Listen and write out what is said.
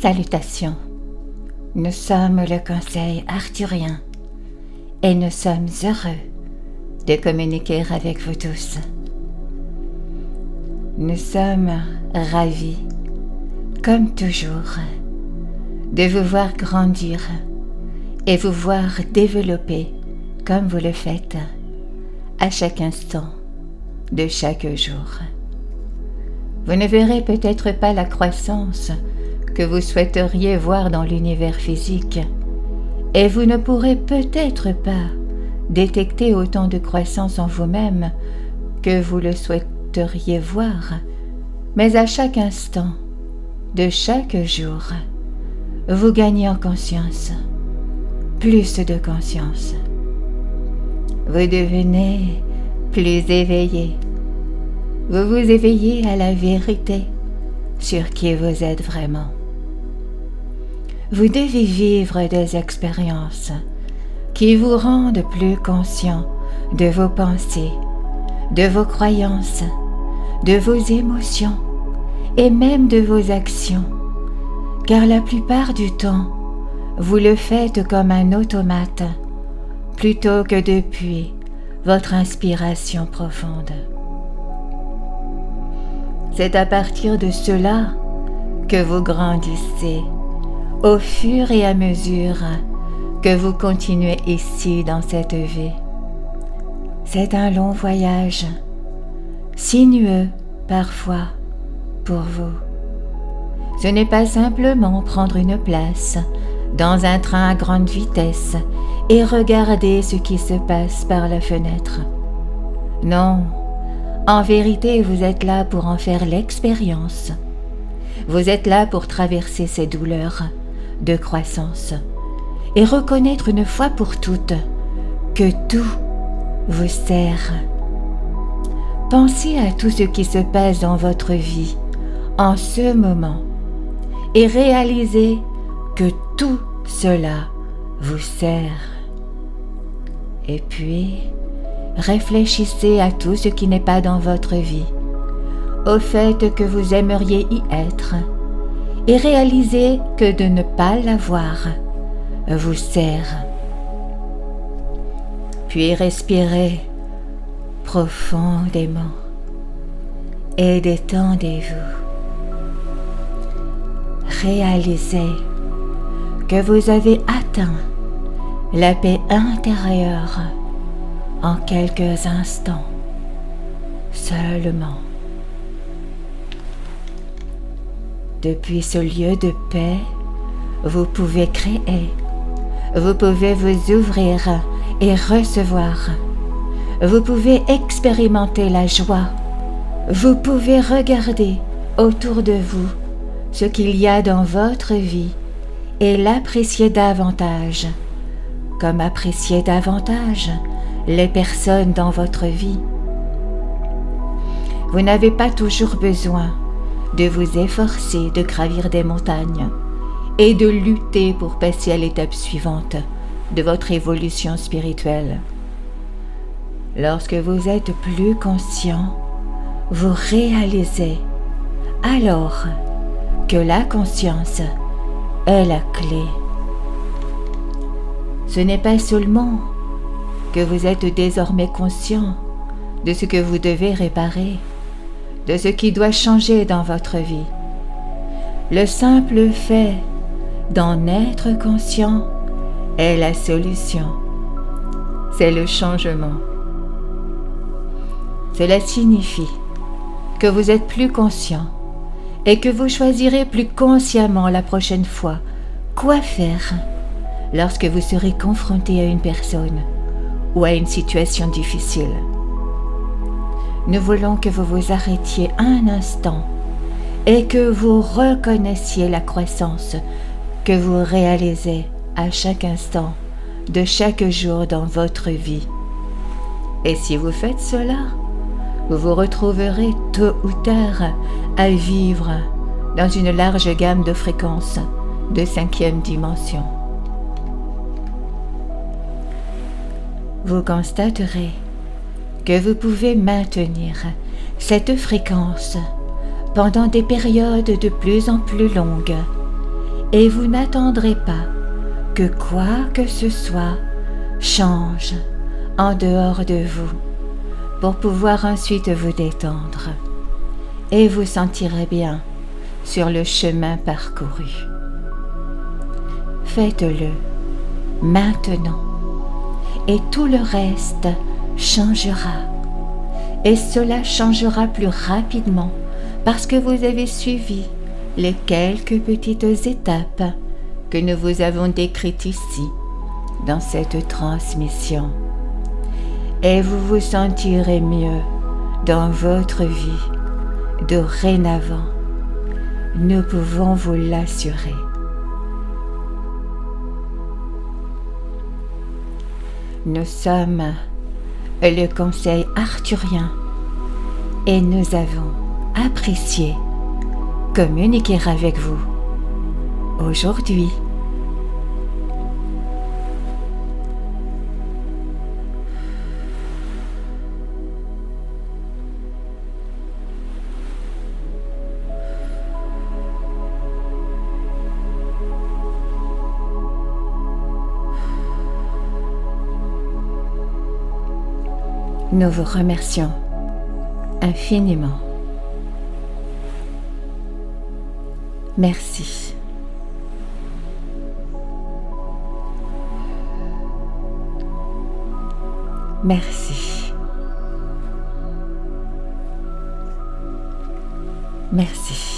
Salutations, nous sommes le Conseil arthurien et nous sommes heureux de communiquer avec vous tous. Nous sommes ravis, comme toujours, de vous voir grandir et vous voir développer comme vous le faites à chaque instant de chaque jour. Vous ne verrez peut-être pas la croissance que vous souhaiteriez voir dans l'univers physique, et vous ne pourrez peut-être pas détecter autant de croissance en vous-même que vous le souhaiteriez voir, mais à chaque instant de chaque jour, vous gagnez en conscience, plus de conscience. Vous devenez plus éveillé. Vous vous éveillez à la vérité sur qui vous êtes vraiment. Vous devez vivre des expériences qui vous rendent plus conscient de vos pensées, de vos croyances, de vos émotions et même de vos actions, car la plupart du temps, vous le faites comme un automate plutôt que depuis votre inspiration profonde. C'est à partir de cela que vous grandissez au fur et à mesure que vous continuez ici dans cette vie. C'est un long voyage, sinueux parfois pour vous. Ce n'est pas simplement prendre une place dans un train à grande vitesse et regarder ce qui se passe par la fenêtre. Non, en vérité, vous êtes là pour en faire l'expérience. Vous êtes là pour traverser ces douleurs de croissance et reconnaître une fois pour toutes que tout vous sert. Pensez à tout ce qui se passe dans votre vie en ce moment et réalisez que tout cela vous sert. Et puis, réfléchissez à tout ce qui n'est pas dans votre vie, au fait que vous aimeriez y être, et réalisez que de ne pas l'avoir vous sert. Puis respirez profondément et détendez-vous. Réalisez que vous avez atteint la paix intérieure en quelques instants seulement. Depuis ce lieu de paix, vous pouvez créer, vous pouvez vous ouvrir et recevoir, vous pouvez expérimenter la joie, vous pouvez regarder autour de vous ce qu'il y a dans votre vie et l'apprécier davantage, comme apprécier davantage les personnes dans votre vie. Vous n'avez pas toujours besoin de vous efforcer de gravir des montagnes et de lutter pour passer à l'étape suivante de votre évolution spirituelle. Lorsque vous êtes plus conscient, vous réalisez alors que la conscience est la clé. Ce n'est pas seulement que vous êtes désormais conscient de ce que vous devez réparer, de ce qui doit changer dans votre vie. Le simple fait d'en être conscient est la solution. C'est le changement. Cela signifie que vous êtes plus conscient et que vous choisirez plus consciemment la prochaine fois quoi faire lorsque vous serez confronté à une personne ou à une situation difficile. Nous voulons que vous vous arrêtiez un instant et que vous reconnaissiez la croissance que vous réalisez à chaque instant de chaque jour dans votre vie. Et si vous faites cela, vous vous retrouverez tôt ou tard à vivre dans une large gamme de fréquences de 5e dimension. Vous constaterez que vous pouvez maintenir cette fréquence pendant des périodes de plus en plus longues et vous n'attendrez pas que quoi que ce soit change en dehors de vous pour pouvoir ensuite vous détendre et vous sentirez bien sur le chemin parcouru. Faites-le maintenant et tout le reste changera. Et cela changera plus rapidement parce que vous avez suivi les quelques petites étapes que nous vous avons décrites ici dans cette transmission. Et vous vous sentirez mieux dans votre vie dorénavant. Nous pouvons vous l'assurer. Nous sommes le conseil arthurien et nous avons apprécié communiquer avec vous aujourd'hui. Nous vous remercions infiniment. Merci. Merci. Merci.